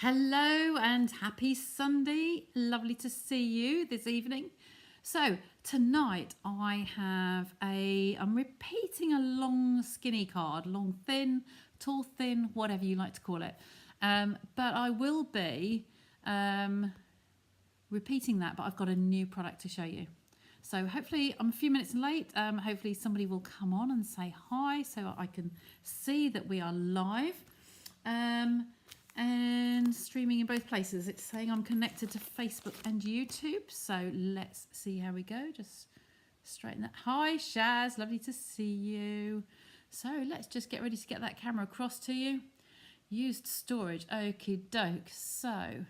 Hello and happy Sunday. Lovely to see you this evening. So tonight I'm repeating a long skinny card, long thin, tall thin, whatever you like to call it. But I will be repeating that, but I've got a new product to show you. So hopefully I'm a few minutes late. Hopefully somebody will come on and say hi so I can see that we are live. And streaming in both places. It's saying I'm connected to Facebook and YouTube. So let's see how we go. Just straighten that. Hi, Shaz. Lovely to see you. So let's just get ready to get that camera across to you. Used storage. Okie doke. So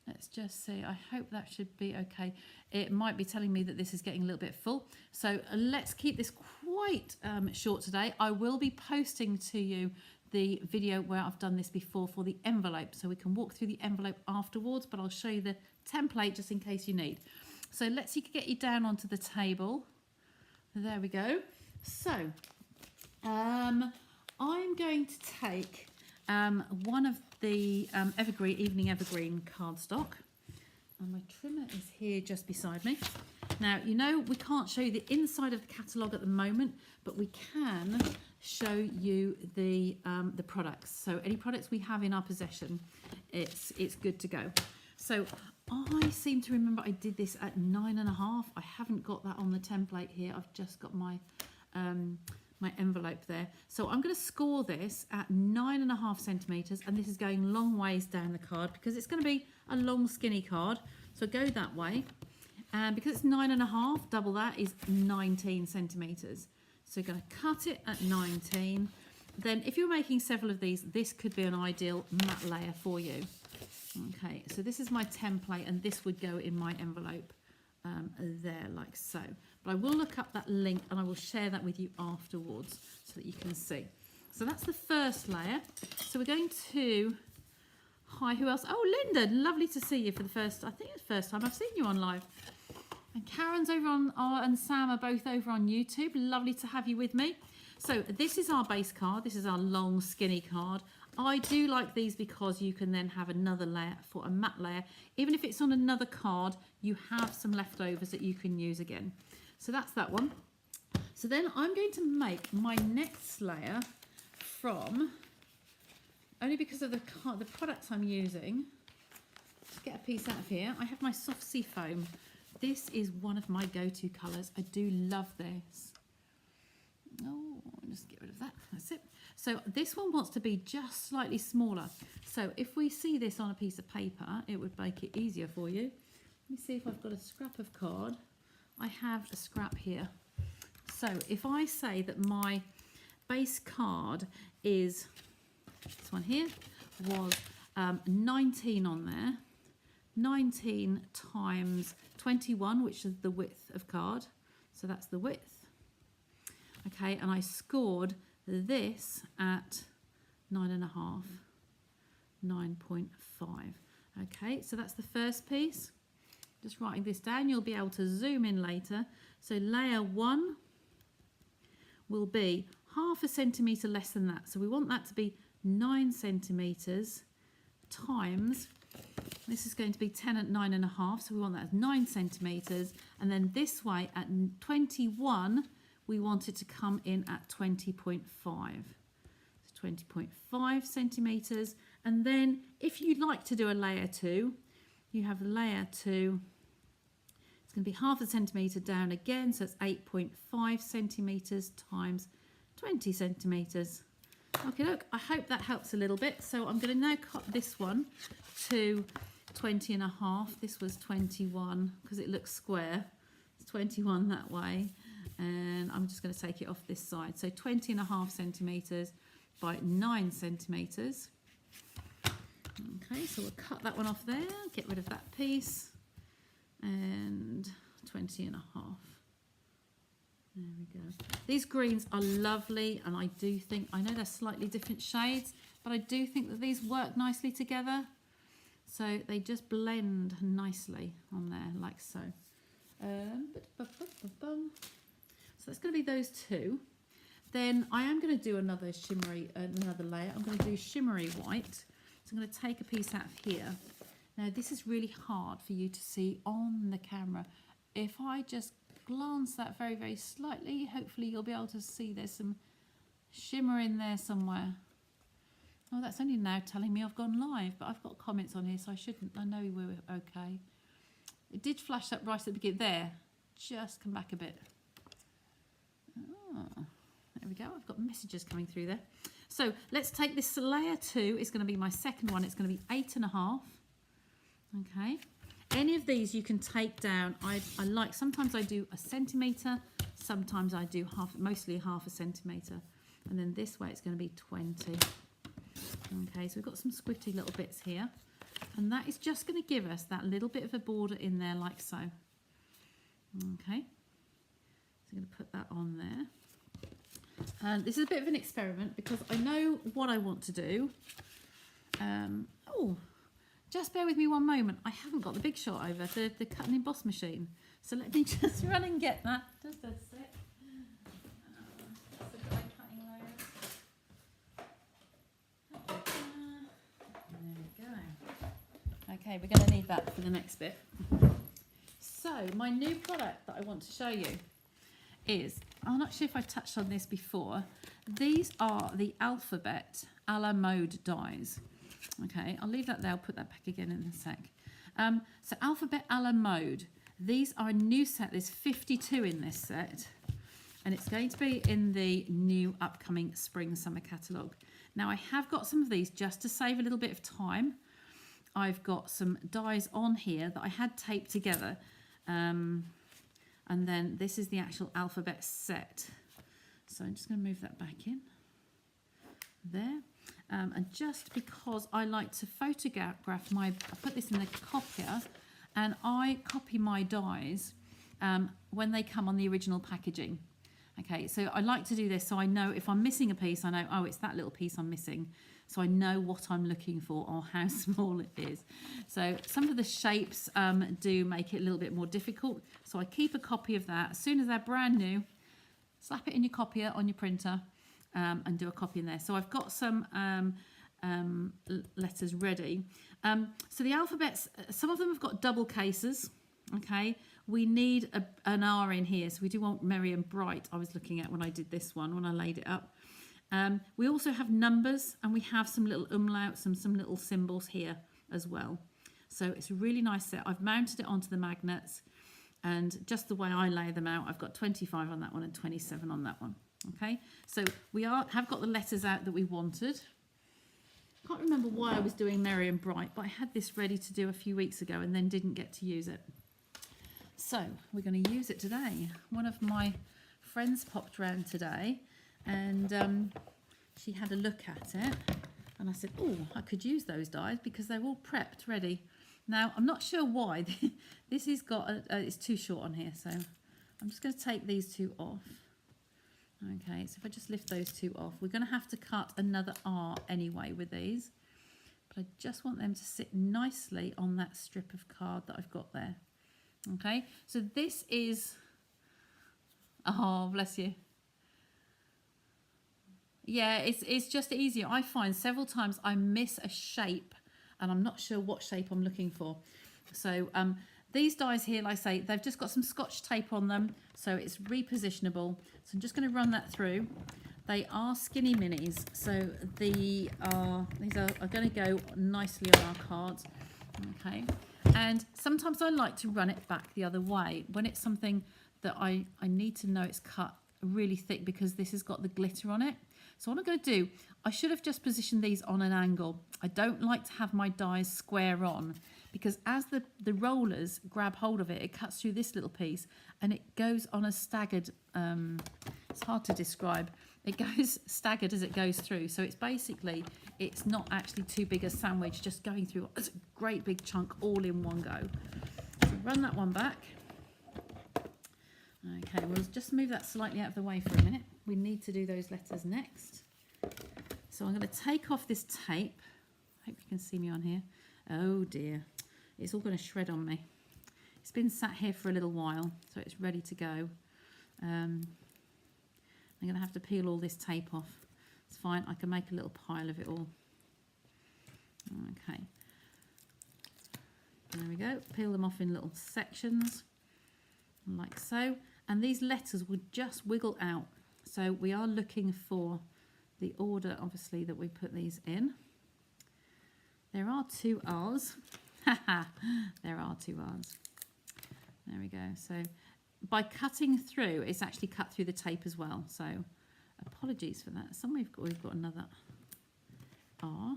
let's just see. I hope that should be okay. It might be telling me that this is getting a little bit full. So let's keep this quite short today. I will be posting to you the video where I've done this before for the envelope, so we can walk through the envelope afterwards, but I'll show you the template just in case you need. So let's get you down onto the table. There we go. So I'm going to take one of the evening evergreen cardstock, and my trimmer is here just beside me. Now, you know, we can't show you the inside of the catalogue at the moment, but we can show you the products. So any products we have in our possession, it's good to go. So I seem to remember I did this at 9.5. I haven't got that on the template here. I've just got my my envelope there. So I'm going to score this at 9.5 centimeters, and this is going long ways down the card because it's going to be a long skinny card. So go that way. And because it's 9.5, double that is 19 centimeters. So you're going to cut it at 19. Then if you're making several of these, this could be an ideal matte layer for you. Okay, so this is my template, and this would go in my envelope there, like so. But I will look up that link and I will share that with you afterwards so that you can see. So that's the first layer. So we're going to, hi, who else? Oh, Linda, lovely to see you for the first, I think it's the first time I've seen you on live. And Karen's over on, and Sam are both over on YouTube. Lovely to have you with me. So this is our base card. This is our long skinny card. I do like these because you can then have another layer for a matte layer. Even if it's on another card, you have some leftovers that you can use again. So that's that one. So then I'm going to make my next layer from, only because of the products I'm using. Let's get a piece out of here. I have my soft sea foam. This is one of my go-to colours. I do love this. Oh, just get rid of that. That's it. So this one wants to be just slightly smaller. So if we see this on a piece of paper, it would make it easier for you. Let me see if I've got a scrap of card. I have a scrap here. So if I say that my base card is, this one here, was 19 on there. 19 times 21, which is the width of card. So that's the width. Okay, and I scored this at 9.5, 9.5. Okay, so that's the first piece. Just writing this down, you'll be able to zoom in later. So layer 1 will be 0.5 centimetre less than that. So we want that to be 9 centimetres times, this is going to be 10 at 9.5, so we want that as 9 centimetres. And then this way at 21, we want it to come in at 20.5. So 20.5 centimetres. And then if you'd like to do a layer 2, you have layer 2. It's going to be 0.5 centimetre down again, so it's 8.5 centimetres times 20 centimetres. Okay, look, I hope that helps a little bit. So I'm going to now cut this one to 20.5. This was 21 because it looks square. It's 21 that way. And I'm just going to take it off this side. So 20.5 centimetres by 9 centimetres. Okay, so we'll cut that one off there, get rid of that piece. And 20.5. There we go. These greens are lovely, and I do think, I know they're slightly different shades, but I do think that these work nicely together. So they just blend nicely on there, like so. So that's going to be those two. Then I am going to do another shimmery, another layer. I'm going to do shimmery white. So I'm going to take a piece out of here. Now this is really hard for you to see on the camera. If I just glance that very, very slightly, hopefully you'll be able to see there's some shimmer in there somewhere. Oh, that's only now telling me I've gone live, but I've got comments on here, so I know we're okay. It did flash up right at the beginning there. Just come back a bit. Oh, there we go. I've got messages coming through there. So let's take this layer 2. It's going to be my second one. It's going to be 8.5. Okay. Any of these you can take down. I like, sometimes I do a centimetre, sometimes I do mostly half a centimetre. And then this way it's going to be 20. Okay, so we've got some squitty little bits here. And that is just going to give us that little bit of a border in there like so. Okay, so I'm going to put that on there. And this is a bit of an experiment because I know what I want to do. Oh, just bear with me one moment. I haven't got the big shot over, the cut and emboss machine. So let me just run and get that. Just a sec. Okay, we're going to need that for the next bit. So my new product that I want to show you is, I'm not sure if I've touched on this before, these are the Alphabet a la Mode dies. Okay, I'll leave that there, I'll put that back again in a sec. So Alphabet a la Mode, these are a new set, there's 52 in this set, and it's going to be in the new upcoming spring summer catalogue. Now I have got some of these just to save a little bit of time. I've got some dies on here that I had taped together, and then this is the actual Alphabet set. So I'm just going to move that back in there, and just because I like to photograph I put this in the copier and I copy my dies when they come on the original packaging. Okay, so I like to do this so I know if I'm missing a piece, I know, oh, it's that little piece I'm missing. So I know what I'm looking for or how small it is. So some of the shapes do make it a little bit more difficult. So I keep a copy of that. As soon as they're brand new, slap it in your copier on your printer and do a copy in there. So I've got some letters ready. So the alphabets, some of them have got double cases. Okay, we need an R in here. So we do want merry and bright. I was looking at when I did this one, when I laid it up. We also have numbers and we have some little umlauts and some little symbols here as well. So it's a really nice set. I've mounted it onto the magnets and just the way I lay them out, I've got 25 on that one and 27 on that one. Okay, so we have got the letters out that we wanted. Can't remember why I was doing merry and bright, but I had this ready to do a few weeks ago and then didn't get to use it. So we're going to use it today. One of my friends popped round today and she had a look at it and I said, oh, I could use those dies because they're all prepped ready. Now I'm not sure why this has got it's too short on here, so I'm just going to take these two off. Okay, so if I just lift those two off, we're going to have to cut another R anyway with these, but I just want them to sit nicely on that strip of card that I've got there. Okay, so this is, oh bless you. Yeah, it's just easier. I find several times I miss a shape and I'm not sure what shape I'm looking for. So these dies here, like I say, they've just got some Scotch tape on them, so it's repositionable. So I'm just going to run that through. They are skinny minis, so these are going to go nicely on our cards. Okay, and sometimes I like to run it back the other way when it's something that I need to know it's cut really thick because this has got the glitter on it. So what I'm going to do, I should have just positioned these on an angle. I don't like to have my dies square on because as the rollers grab hold of it, it cuts through this little piece and it goes on a staggered, it's hard to describe. It goes staggered as it goes through. So it's basically, it's not actually too big a sandwich, just going through a great big chunk all in one go. So run that one back. Okay, we'll just move that slightly out of the way for a minute. We need to do those letters next. So I'm going to take off this tape. Hope you can see me on here. Oh dear, it's all going to shred on me. It's been sat here for a little while, so it's ready to go. I'm going to have to peel all this tape off. It's fine, I can make a little pile of it all. Okay. There we go. Peel them off in little sections, like so. And these letters would just wiggle out. So we are looking for the order, obviously, that we put these in. There are 2 R's. There are 2 R's. There we go. So by cutting through, it's actually cut through the tape as well. So apologies for that. We've got another R.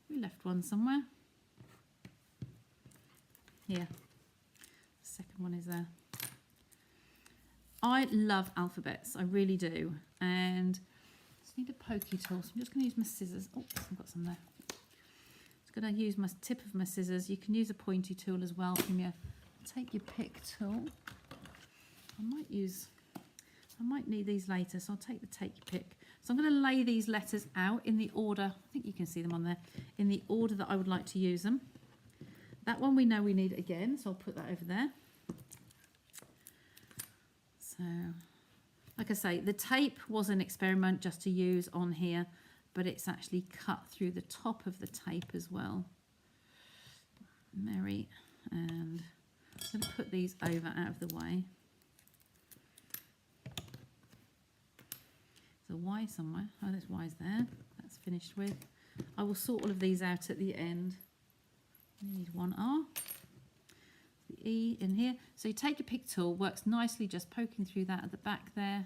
We left one somewhere. Here. The second one is there. I love alphabets. I really do. And I just need a pokey tool. So I'm just going to use my scissors. Oh, I've got some there. Just going to use my tip of my scissors. You can use a pointy tool as well from your take your pick tool. I might need these later, so I'll take the take your pick. So I'm going to lay these letters out in the order, I think you can see them on there, in the order that I would like to use them. That one we know we need again, so I'll put that over there. So, like I say, the tape was an experiment just to use on here, but it's actually cut through the top of the tape as well. Mary, and I'm going to put these over out of the way. There's a Y somewhere. Oh, there's Y's there. That's finished with. I will sort all of these out at the end. We need 1 R. The E in here. So you take your pick tool, works nicely just poking through that at the back there.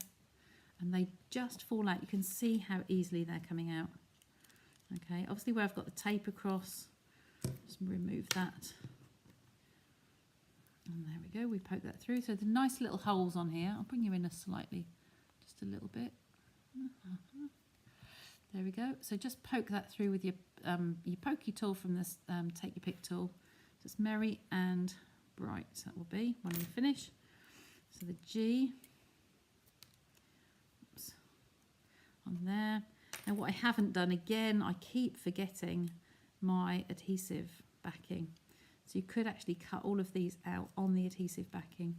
And they just fall out. You can see how easily they're coming out. Okay, obviously where I've got the tape across, just remove that. And there we go, we poke that through. So the nice little holes on here. I'll bring you in just a little bit. There we go. So just poke that through with your pokey tool from this take your pick tool. So it's merry and bright. That will be when we finish. So the G, oops, on there. Now what I haven't done, again, I keep forgetting my adhesive backing. So you could actually cut all of these out on the adhesive backing.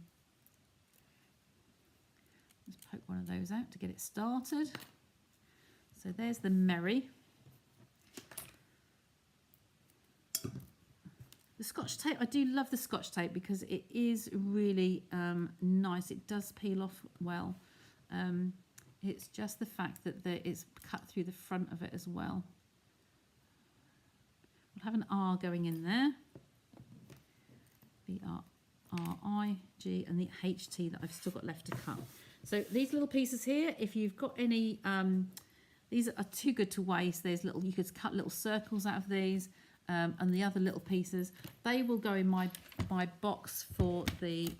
Let's poke one of those out to get it started. So there's the merry. The Scotch tape, I do love the Scotch tape because it is really nice. It does peel off well. It's just the fact that it's cut through the front of it as well. We'll have an R going in there. B-R-R-I-G and the H-T that I've still got left to cut. So these little pieces here, if you've got any, these are too good to waste. There's little, you could cut little circles out of these, and the other little pieces, they will go in my box for the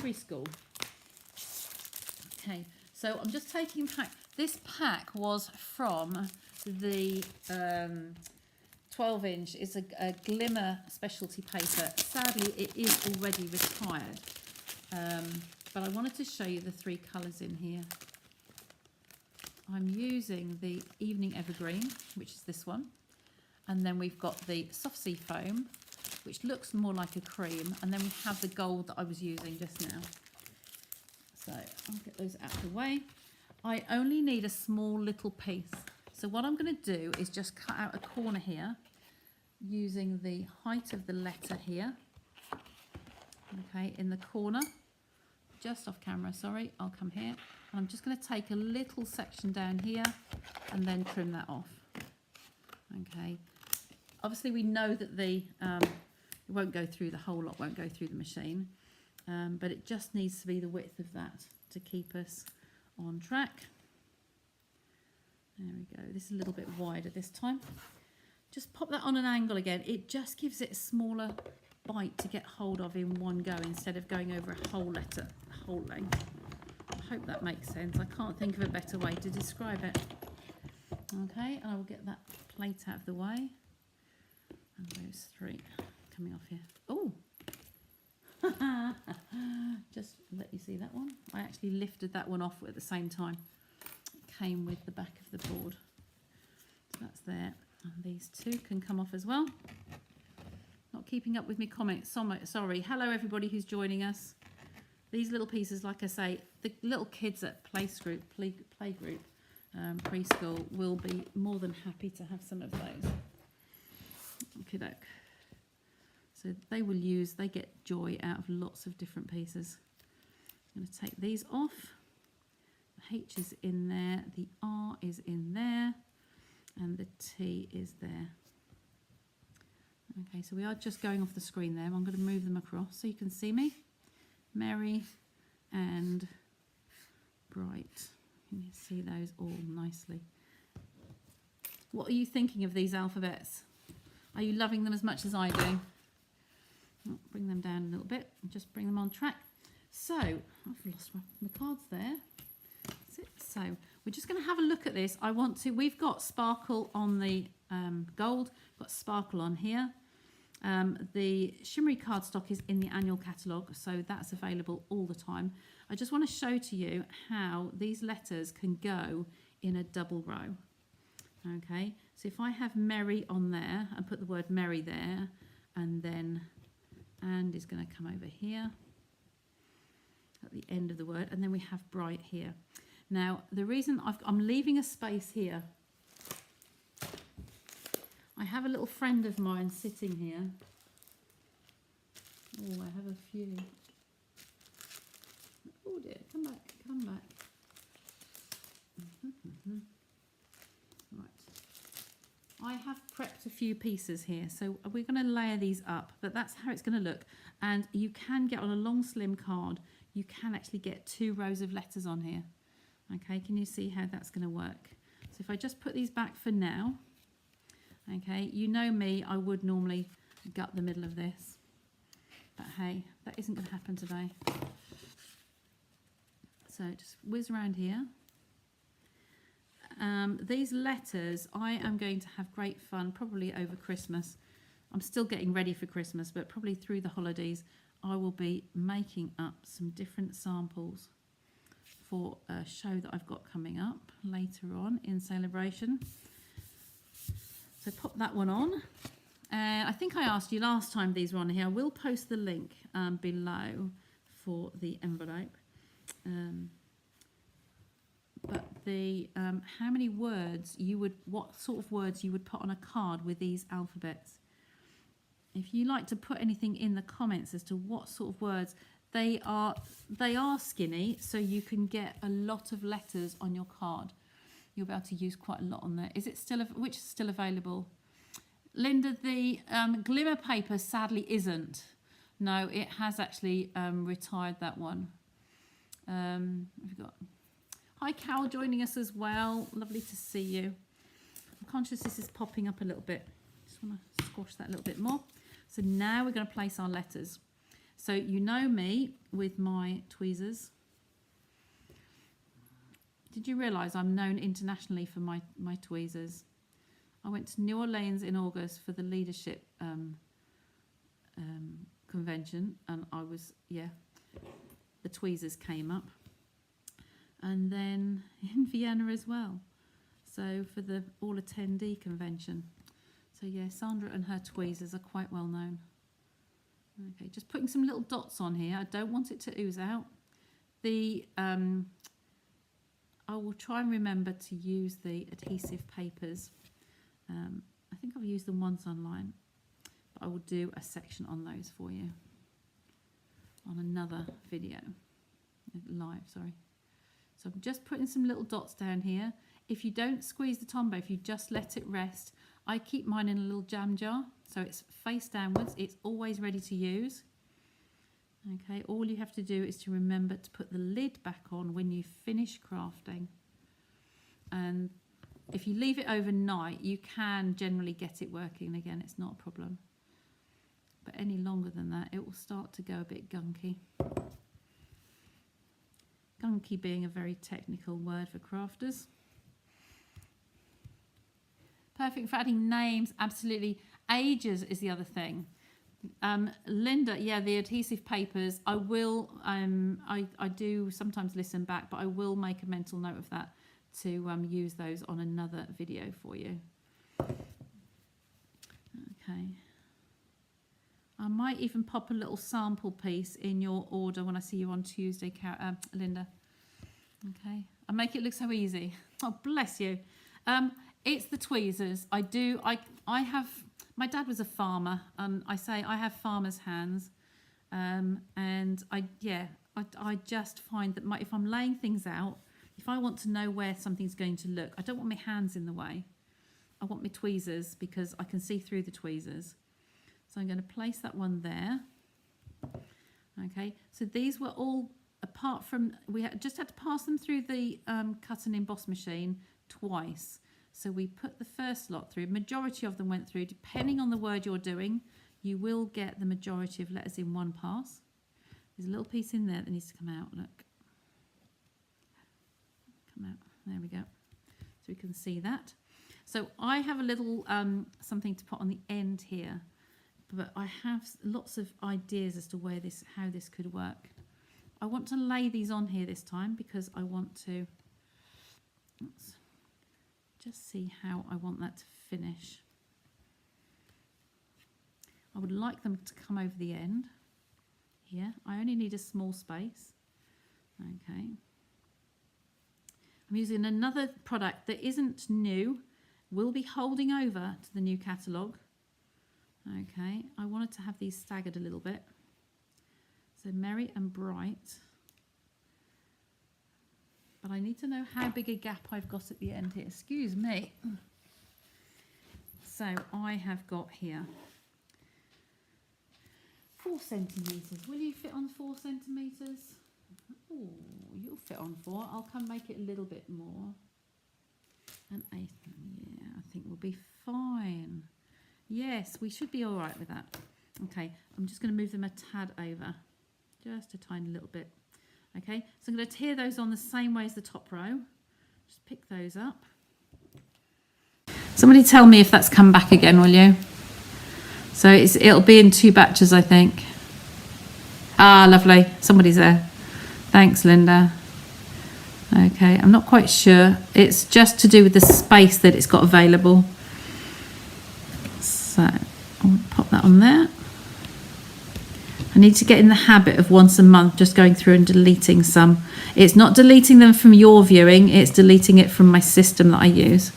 preschool. Okay, so I'm just taking pack. This pack was from the 12-inch. It's a Glimmer specialty paper. Sadly, it is already retired. But I wanted to show you the 3 colours in here. I'm using the Evening Evergreen, which is this one. And then we've got the Soft Sea Foam, which looks more like a cream. And then we have the gold that I was using just now. So I'll get those out of the way. I only need a small little piece. So what I'm going to do is just cut out a corner here using the height of the letter here. Okay, in the corner. Just off camera, sorry, I'll come here. And I'm just going to take a little section down here and then trim that off. Okay, obviously we know that it won't go through, the whole lot won't go through the machine, but it just needs to be the width of that to keep us on track. There we go, this is a little bit wider this time. Just pop that on an angle again, it just gives it a smaller bite to get hold of in one go instead of going over a whole letter, a whole length. I hope that makes sense. I can't think of a better way to describe it. Okay, and I will get that plate out of the way. And those 3 coming off here. Oh! Just let you see that one. I actually lifted that one off at the same time. It came with the back of the board. So that's there. And these 2 can come off as well. Not keeping up with me comments. Sorry. Hello everybody who's joining us. These little pieces, like I say, the little kids at playgroup, preschool will be more than happy to have some of those. Okay, doke. So they get joy out of lots of different pieces. I'm going to take these off. The H is in there, the R is in there, and the T is there. Okay, so we are just going off the screen there. I'm going to move them across so you can see me. Merry and bright. Can you see those all nicely? What are you thinking of these alphabets? Are you loving them as much as I do? I'll bring them down a little bit and just bring them on track. So, I've lost my cards there. That's it. So, we're just going to have a look at this. We've got sparkle on the gold, got sparkle on here. The shimmery cardstock is in the annual catalogue, so that's available all the time. I just want to show to you how these letters can go in a double row. Okay, so if I have Merry on there and put the word Merry there, and then and is going to come over here at the end of the word, and then we have bright here. Now, the reason I'm leaving a space here, I have a little friend of mine sitting here. Oh, I have a few. Oh dear, come back, come back. Right. I have prepped a few pieces here, so we're going to layer these up, but that's how it's going to look. And you can get on a long slim card, you can actually get 2 rows of letters on here. Okay, can you see how that's going to work? So if I just put these back for now, okay, you know me, I would normally gut the middle of this, but hey, that isn't going to happen today. So just whiz around here. These letters, I am going to have great fun probably over Christmas. I'm still getting ready for Christmas, but probably through the holidays, I will be making up some different samples for a show that I've got coming up later on in Sale-A-Bration. So pop that one on. I think I asked you last time these were on here. I will post the link below for the envelope. But the how many words what sort of words you would put on a card with these alphabets? If you like to put anything in the comments as to what sort of words, they are skinny, so you can get a lot of letters on your card. You'll be able to use quite a lot on there. Is it still which is still available? Linda, the glimmer paper sadly isn't. No, it has actually retired that one. We've got hi Cal joining us as well. Lovely to see you. I'm conscious this is popping up a little bit. Just want to squash that a little bit more. So now we're going to place our letters. So you know me with my tweezers. Did you realise I'm known internationally for my tweezers? I went to New Orleans in August for the leadership convention, and I was, the tweezers came up. And then in Vienna as well. So for the all attendee convention. So yeah, Sandra and her tweezers are quite well known. Okay, just putting some little dots on here. I don't want it to ooze out. I will try and remember to use the adhesive papers. I think I've used them once online, but I will do a section on those for you on another video, live, sorry. So I'm just putting some little dots down here. If you don't squeeze the Tombow, if you just let it rest, I keep mine in a little jam jar, so it's face downwards. It's always ready to use. Okay, all you have to do is to remember to put the lid back on when you finish crafting. And if you leave it overnight, you can generally get it working again. It's not a problem. But any longer than that, it will start to go a bit gunky. Gunky being a very technical word for crafters. Perfect for adding names, absolutely. Ages is the other thing. Linda, yeah, the adhesive papers, I will, I do sometimes listen back, but I will make a mental note of that to use those on another video for you. Okay. I might even pop a little sample piece in your order when I see you on Tuesday, Linda. Okay. I make it look so easy. Oh, bless you. It's the tweezers. I have, my dad was a farmer, and I say I have farmer's hands. And I just find that if I'm laying things out, if I want to know where something's going to look, I don't want my hands in the way. I want my tweezers because I can see through the tweezers. So I'm going to place that one there. Okay, so these were all, apart from, just had to pass them through the cut and emboss machine twice. So we put the first lot through, majority of them went through. Depending on the word you're doing, you will get the majority of letters in one pass. There's a little piece in there that needs to come out, look. Come out, there we go. So we can see that. So I have a little something to put on the end here, but I have lots of ideas as to how this could work. I want to lay these on here this time because I want to just see how I want that to finish. I would like them to come over the end here. I only need a small space. Okay. I'm using another product that isn't new, will be holding over to the new catalogue. Okay, I wanted to have these staggered a little bit. So merry and bright. But I need to know how big a gap I've got at the end here. Excuse me. So I have got here 4 centimetres. Will you fit on 4 centimetres? Oh, you'll fit on 4. I'll come make it a little bit more. And 8. Yeah, I think we'll be fine. Yes, we should be all right with that. Okay, I'm just going to move them a tad over. Just a tiny little bit. Okay, so I'm going to tear those on the same way as the top row. Just pick those up. Somebody tell me if that's come back again, will you? So it'll be in 2 batches, I think. Ah, lovely. Somebody's there. Thanks, Linda. Okay, I'm not quite sure. It's just to do with the space that it's got available. So I'll pop that on there. I need to get in the habit of once a month just going through and deleting some. It's not deleting them from your viewing, it's deleting it from my system that I use.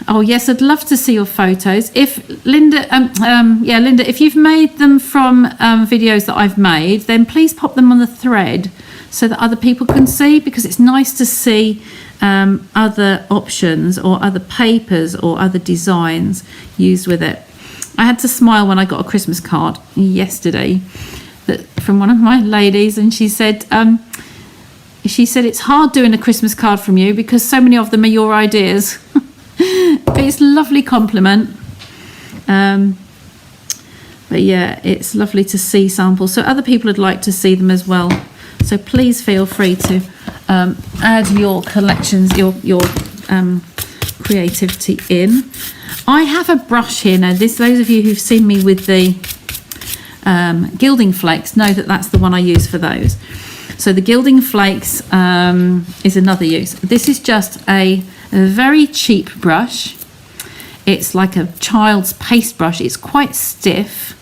Oh yes, I'd love to see your photos. If Linda, Linda, if you've made them from videos that I've made, then please pop them on the thread so that other people can see, because it's nice to see other options or other papers or other designs used with it. I had to smile when I got a Christmas card yesterday from one of my ladies, and she said it's hard doing a Christmas card from you because so many of them are your ideas. It's a lovely compliment. But yeah, it's lovely to see samples. So other people would like to see them as well. So please feel free to add your collections, your creativity in. I have a brush here now. Those of you who've seen me with the gilding flakes know that that's the one I use for those. So the gilding flakes is another use. This is just a very cheap brush. It's like a child's paste brush. It's quite stiff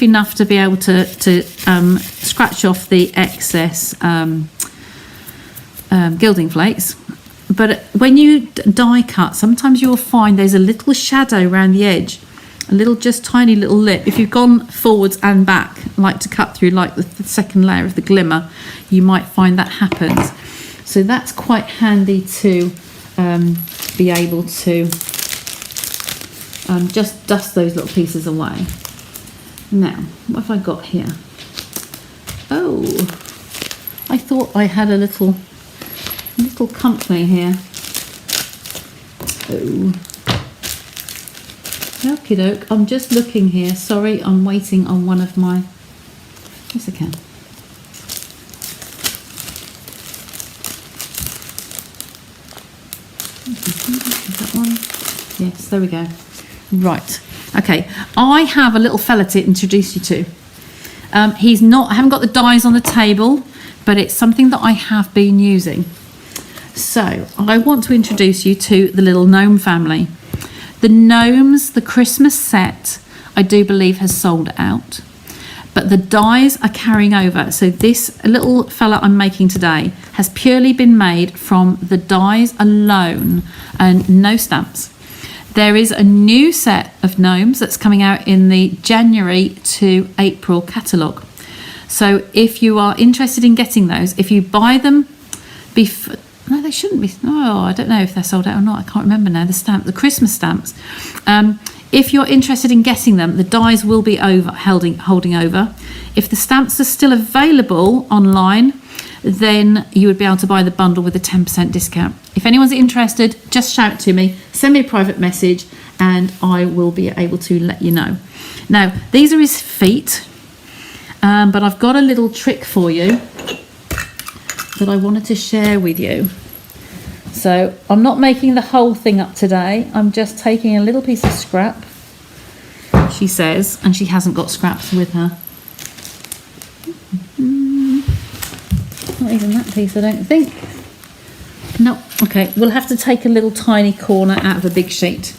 enough to be able to scratch off the excess gilding flakes. But when you die cut, sometimes you'll find there's a little shadow around the edge, a little, just tiny little lip. If you've gone forwards and back, like to cut through like the second layer of the glimmer, you might find that happens. So that's quite handy to be able to just dust those little pieces away. Now, what have I got here? Oh, I thought I had a little company here. Oh, okie doke. I'm just looking here. Sorry, I'm waiting on one of my. Yes, I can. Is that one? Yes, there we go. Right. Okay. I have a little fella to introduce you to. I haven't got the dies on the table, but it's something that I have been using. So I want to introduce you to the little gnome family. The gnomes, the Christmas set, I do believe has sold out. but the dies are carrying over. So this little fella I'm making today has purely been made from the dies alone and no stamps. There is a new set of gnomes that's coming out in the January to April catalogue. So if you are interested in getting those, if you buy them before, no, they shouldn't be. Oh, I don't know if they're sold out or not. I can't remember now. The Christmas stamps. If you're interested in getting them, the dies will be holding over. If the stamps are still available online, then you would be able to buy the bundle with a 10% discount. If anyone's interested, just shout to me, send me a private message, and I will be able to let you know. Now, these are his feet, but I've got a little trick for you that I wanted to share with you. So I'm not making the whole thing up today. I'm just taking a little piece of scrap, she says, and she hasn't got scraps with her. Not even that piece, I don't think. No, okay, we'll have to take a little tiny corner out of a big sheet.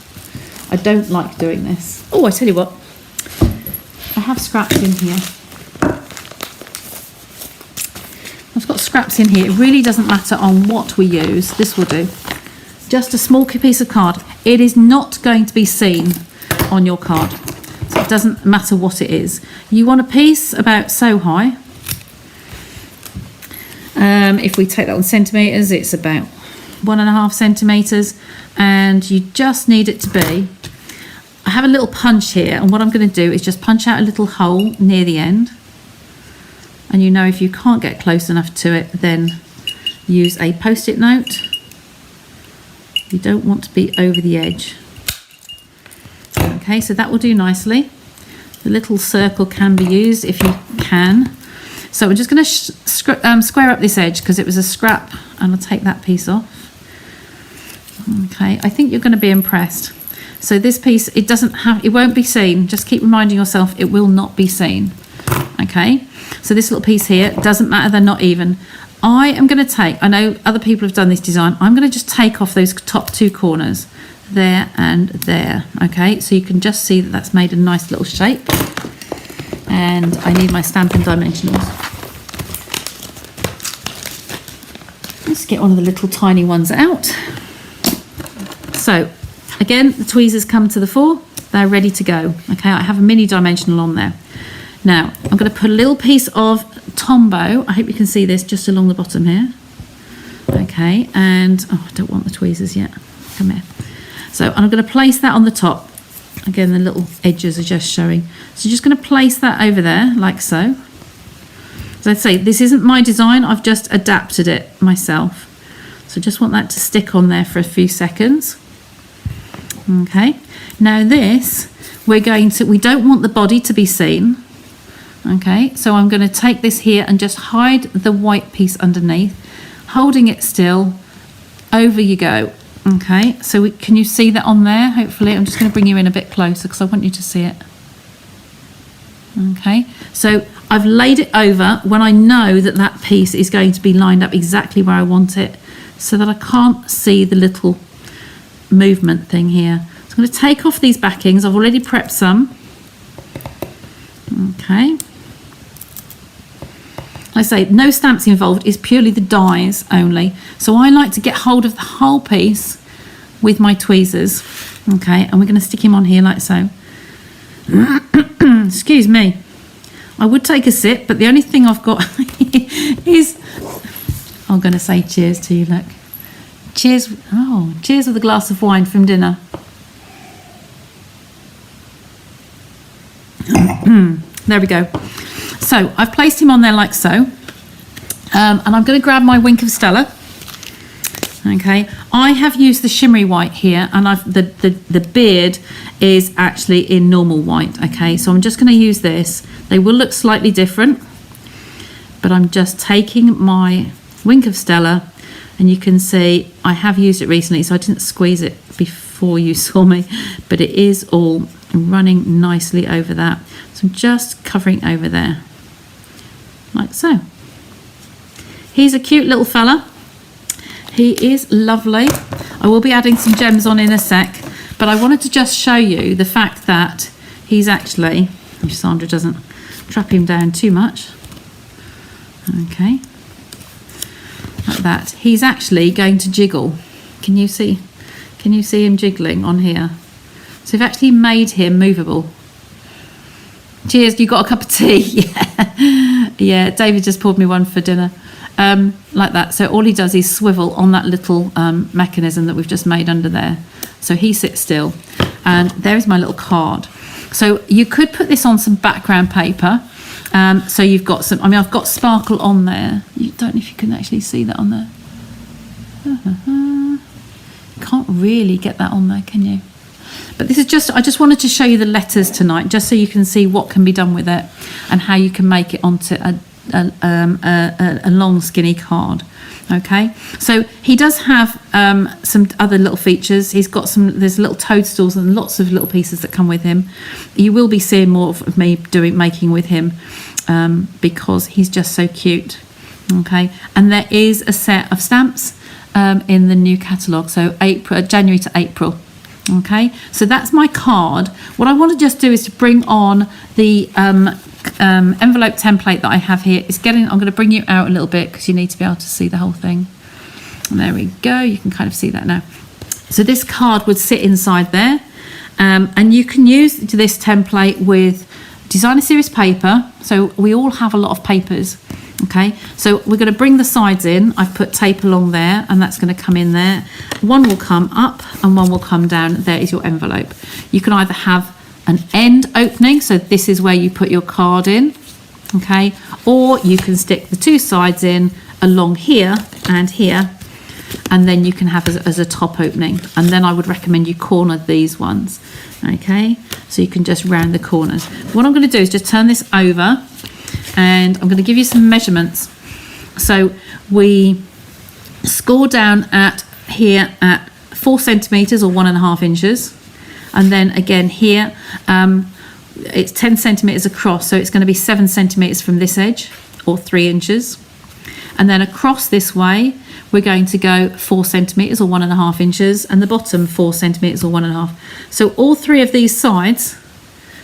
I don't like doing this. Oh, I tell you what, I have scraps in here. I've got scraps in here. It really doesn't matter on what we use. This will do. Just a small piece of card. It is not going to be seen on your card. So it doesn't matter what it is. You want a piece about so high. If we take that on centimetres, it's about 1.5 centimetres. And you just need it to be. I have a little punch here. And what I'm going to do is just punch out a little hole near the end. And you know, if you can't get close enough to it, then use a post-it note. You don't want to be over the edge. Okay, so that will do nicely. The little circle can be used if you can. So we're just going to square up this edge because it was a scrap, and I'll take that piece off. Okay, I think you're going to be impressed. So this piece, it won't be seen. Just keep reminding yourself it will not be seen. Okay. So this little piece here, doesn't matter, they're not even. I am going to take, I know other people have done this design, I'm going to just take off those top two corners, there and there, okay? So you can just see that that's made a nice little shape. And I need my Stampin' Dimensionals. Let's get one of the little tiny ones out. So, again, the tweezers come to the fore, they're ready to go, okay? I have a mini dimensional on there. Now, I'm going to put a little piece of Tombow, I hope you can see this, just along the bottom here. Okay, and, oh, I don't want the tweezers yet. Come here. So I'm going to place that on the top. Again, the little edges are just showing. So just going to place that over there, like so. As I say, this isn't my design, I've just adapted it myself. So just want that to stick on there for a few seconds. Okay, now this, we don't want the body to be seen. Okay, so I'm going to take this here and just hide the white piece underneath, holding it still. Over you go. Okay, so can you see that on there? Hopefully, I'm just going to bring you in a bit closer because I want you to see it. Okay, so I've laid it over when I know that that piece is going to be lined up exactly where I want it, so that I can't see the little movement thing here. So I'm going to take off these backings. I've already prepped some. Okay. I say no stamps involved, is purely the dies only. So I like to get hold of the whole piece with my tweezers. Okay, and we're going to stick him on here like so. Excuse me. I would take a sip, but the only thing I've got is, I'm going to say cheers to you, look. Cheers, oh, cheers with a glass of wine from dinner. There we go. So I've placed him on there like so, and I'm going to grab my Wink of Stella. Okay, I have used the shimmery white here, and the beard is actually in normal white. Okay, so I'm just going to use this. They will look slightly different, but I'm just taking my Wink of Stella, and you can see I have used it recently, so I didn't squeeze it before you saw me, but it is all running nicely over that. So I'm just covering over there, like so. He's a cute little fella. He is lovely. I will be adding some gems on in a sec, but I wanted to just show you the fact that he's actually, if Sandra doesn't trap him down too much. Okay, like that. He's actually going to jiggle. Can you see him jiggling on here? So we've actually made him movable. Cheers, you got a cup of tea? Yeah, yeah, David just poured me one for dinner. Like that. So all he does is swivel on that little mechanism that we've just made under there. So he sits still. And there's my little card. So you could put this on some background paper. So you've got some, I mean, I've got sparkle on there. You don't know if you can actually see that on there. Can't really get that on there, can you? But this is just, I just wanted to show you the letters tonight, just so you can see what can be done with it and how you can make it onto a long skinny card. Okay, so he does have some other little features. He's got there's little toadstools and lots of little pieces that come with him. You will be seeing more of me making with him because he's just so cute. Okay, and there is a set of stamps in the new catalogue, so January to April. Okay, so that's my card. What I want to just do is to bring on the envelope template that I have here. I'm going to bring you out a little bit because you need to be able to see the whole thing. And there we go, you can kind of see that now. So this card would sit inside there, and you can use this template with designer series paper. So we all have a lot of papers. Okay, so we're going to bring the sides in. I've put tape along there, and that's going to come in there. One will come up and one will come down. There is your envelope. You can either have an end opening, so this is where you put your card in, okay, or you can stick the two sides in along here, and then you can have as a top opening. And then I would recommend you corner these ones, okay, so you can just round the corners. What I'm going to do is just turn this over, and I'm going to give you some measurements. So we score down at here at 4 centimeters or 1.5 inches. And then again here, it's 10 centimeters across, so it's going to be 7 centimeters from this edge, or 3 inches. And then across this way, we're going to go 4 centimeters or 1.5 inches, and the bottom 4 centimeters or 1.5. So all three of these sides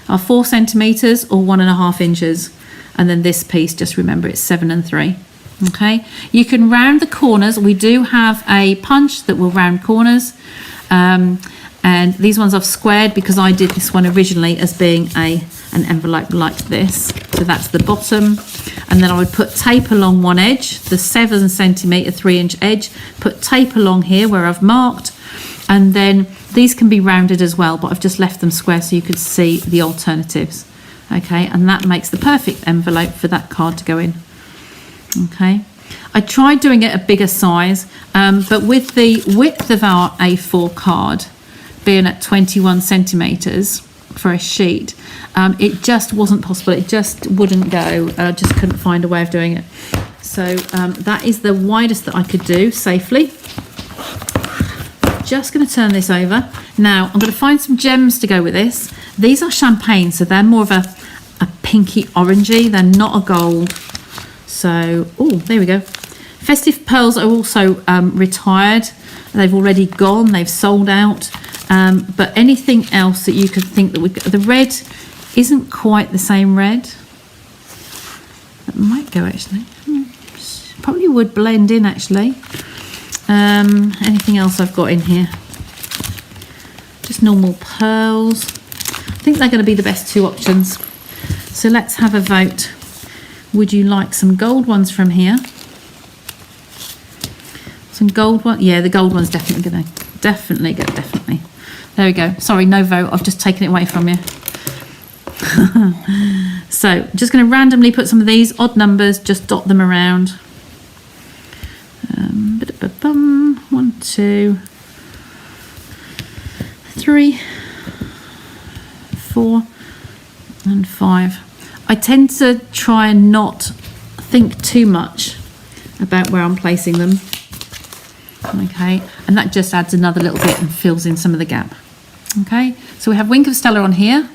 are 4 centimeters or 1.5 inches. And then this piece, just remember, it's 7 and 3. Okay, you can round the corners. We do have a punch that will round corners. And these ones I've squared because I did this one originally as being an envelope like this. So that's the bottom. And then I would put tape along one edge, the 7 centimeter 3 inch edge, put tape along here where I've marked. And then these can be rounded as well, but I've just left them square so you could see the alternatives. Okay, and that makes the perfect envelope for that card to go in. Okay, I tried doing it a bigger size, but with the width of our A4 card being at 21 centimeters for a sheet, it just wasn't possible. It just wouldn't go. I just couldn't find a way of doing it. So that is the widest that I could do safely. Just going to turn this over. Now I'm going to find some gems to go with this. These are champagne, so they're more of a pinky orangey. They're not a gold. So, oh, there we go. Festive pearls are also retired. They've already gone. They've sold out. But anything else that you could think that would go, the red isn't quite the same red. That might go actually. Probably would blend in actually. Anything else I've got in here? Just normal pearls. I think they're going to be the best two options. So let's have a vote. Would you like some gold ones from here? Some gold one? Yeah, the gold one's definitely going to definitely. There we go. Sorry, no vote. I've just taken it away from you. So I'm just going to randomly put some of these odd numbers, just dot them around. 1, 2, 3, 4, and 5. I tend to try and not think too much about where I'm placing them. Okay, and that just adds another little bit and fills in some of the gap. Okay, so we have Wink of Stella on here.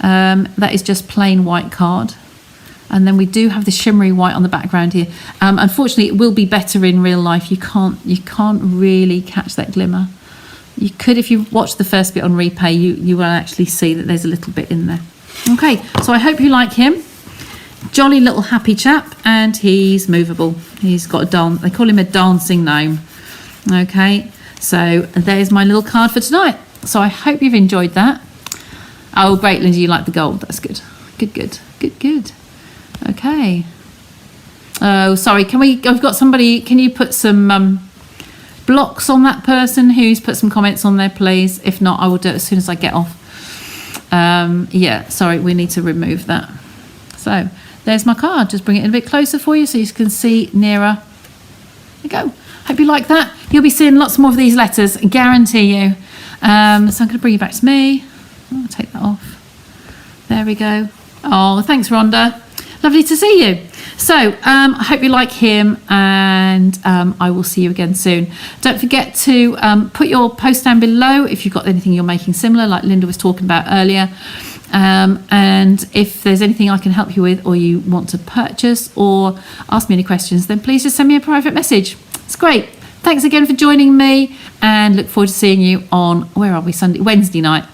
That is just plain white card. And then we do have the shimmery white on the background here. Unfortunately, it will be better in real life. You can't really catch that glimmer. You could, if you watch the first bit on replay, you will actually see that there's a little bit in there. Okay, so I hope you like him. jolly little happy chap, and he's movable. He's got a dance. They call him a dancing gnome. Okay, so there's my little card for tonight. So I hope you've enjoyed that. Oh, great, Linda, you like the gold. That's good. Good. Okay. Oh, sorry. I've got somebody. Can you put some blocks on that person who's put some comments on there, please? If not, I will do it as soon as I get off. Yeah, sorry, we need to remove that. So there's my card. Just bring it in a bit closer for you so you can see nearer. There you go. Hope you like that. You'll be seeing lots more of these letters, I guarantee you. So I'm going to bring you back to me. I'll take that off. There we go. Oh, thanks, Rhonda. Lovely to see you. So I hope you like him, and I will see you again soon. Don't forget to put your post down below if you've got anything you're making similar, like Linda was talking about earlier. And if there's anything I can help you with, or you want to purchase or ask me any questions, then please just send me a private message. It's great. Thanks again for joining me, and look forward to seeing you on, where are we, Wednesday night.